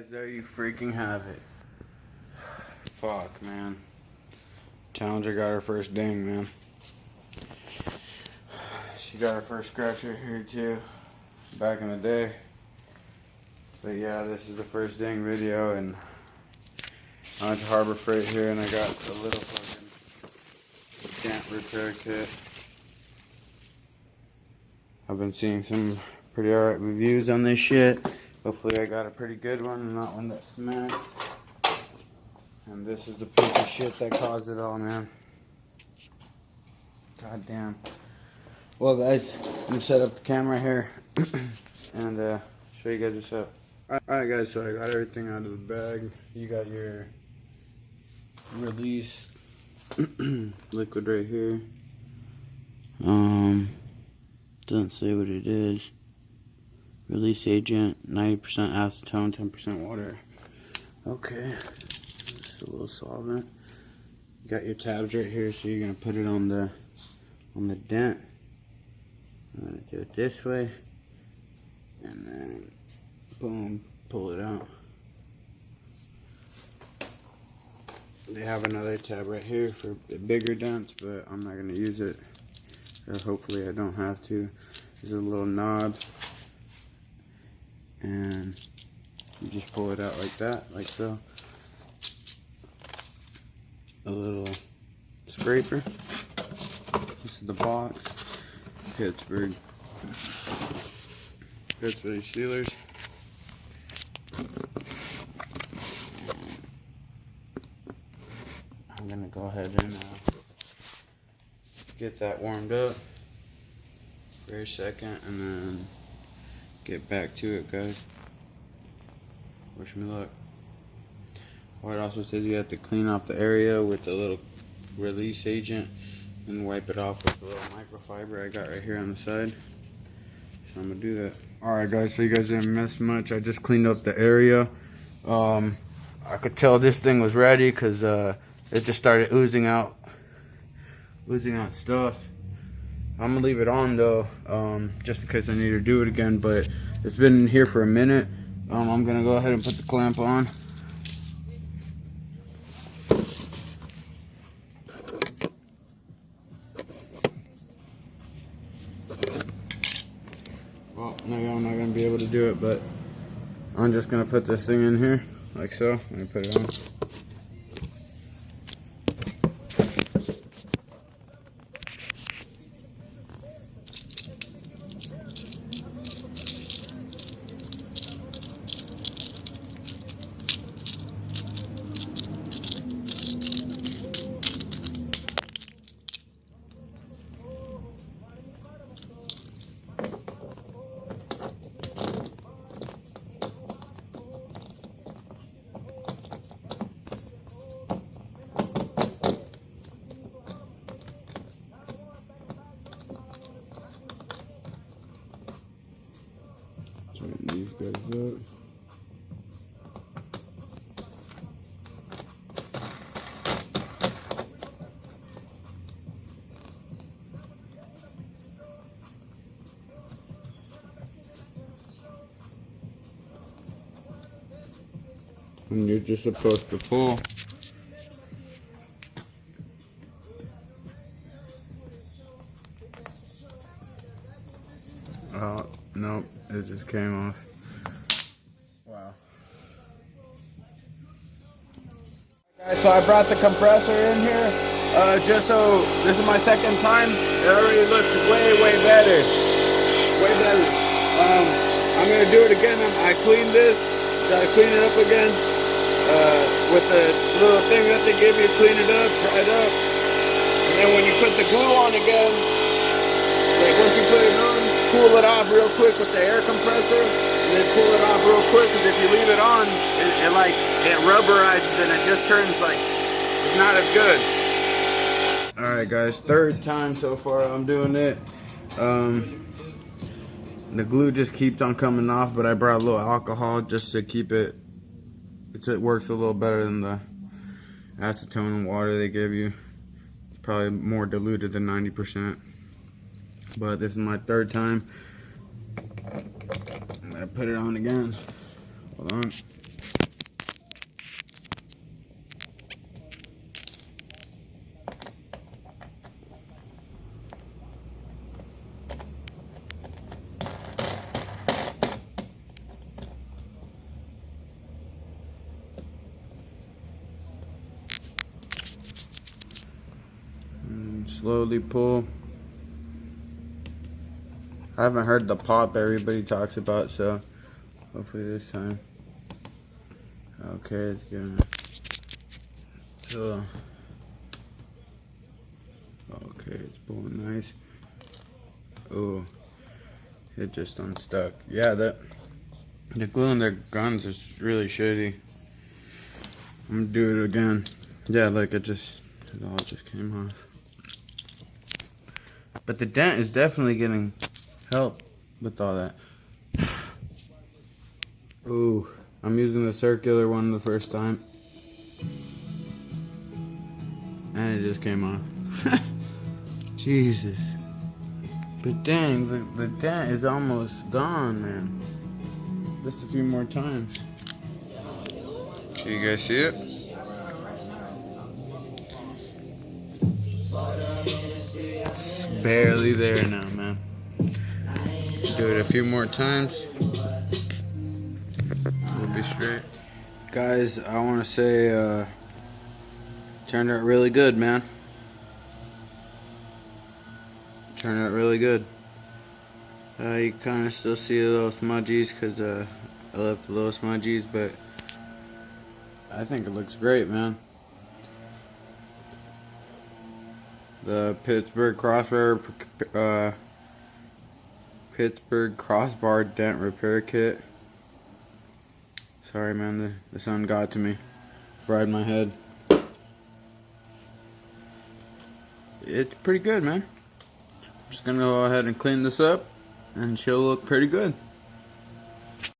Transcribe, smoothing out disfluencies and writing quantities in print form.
Guys, there you freaking have it. Fuck, man. Challenger got her first ding, man. She got her first scratch right here too, back in the day. But yeah, this is the first ding video, and I went to Harbor Freight here and I got a little fucking dent repair kit. I've been seeing some pretty alright reviews on this shit. Hopefully I got a pretty good one and not one that smacks. And this is the piece of shit that caused it all, man. God damn. Well guys, I'm gonna set up the camera here and show you guys what's up. Alright guys, so I got everything out of the bag. You got your release liquid right here. Doesn't say what it is. Release agent, 90% acetone, 10% water. Okay, just a little solvent. You got your tabs right here, so you're gonna put it on the dent. I'm gonna do it this way, and then boom, pull it out. They have another tab right here for the bigger dents, but I'm not gonna use it, or hopefully I don't have to. There's a little knob, and you just pull it out like that, like so. A little scraper. This is the box. Pittsburgh Steelers. I'm gonna go ahead and get that warmed up for a second, and then get back to it, guys. Wish me luck. Oh, it also says you have to clean off the area with the little release agent and wipe it off with a little microfiber I got right here on the side. So I'm gonna do that. Alright guys, so you guys didn't miss much. I just cleaned up the area. I could tell this thing was ready because it just started oozing out stuff. I'm gonna leave it on though, just in case I need to do it again, but it's been in here for a minute. I'm gonna go ahead and put the clamp on. Well, maybe I'm not gonna be able to do it, but I'm just gonna put this thing in here, like so. Let me put it on. These guys up. And you're just supposed to pull. Oh, nope, it just came off. Wow. Guys, so I brought the compressor in here, just so, this is my second time. It already looks way better. Way better. I'm gonna do it again. I cleaned this, gotta clean it up again. With the little thing that they give you, clean it up, dry it up. And then when you put the glue on again, like once you put it on, cool it off real quick with the air compressor, and then pull it off real quick, because if you leave it on, it rubberizes and it just turns like, it's not as good. Alright guys, third time so far I'm doing it. The glue just keeps on coming off, but I brought a little alcohol just to keep it, it works a little better than the acetone and water they give you. It's probably more diluted than 90%. But this is my third time. I'm gonna put it on again. Hold on. slowly pull. I haven't heard the pop everybody talks about, so hopefully this time. Okay, it's good. So, okay, it's pulling nice. Oh, it just unstuck. Yeah, the glue in their guns is really shitty. I'm gonna do it again. Yeah, like it all just came off. But the dent is definitely getting help with all that. Ooh, I'm using the circular one the first time. And it just came off. Jesus. But dang, the dent is almost gone, man. Just a few more times. Can you guys see it? It's barely there now, man. Do it a few more times. We'll be straight. Guys, I want to say, turned out really good, man. Turned out really good. You kind of still see a little smudgies because I left a little smudgies, but I think it looks great, man. The Pittsburgh crossbar dent repair kit. Sorry, man, the sun got to me, fried my head. It's pretty good, man. Just gonna go ahead and clean this up, and she'll look pretty good.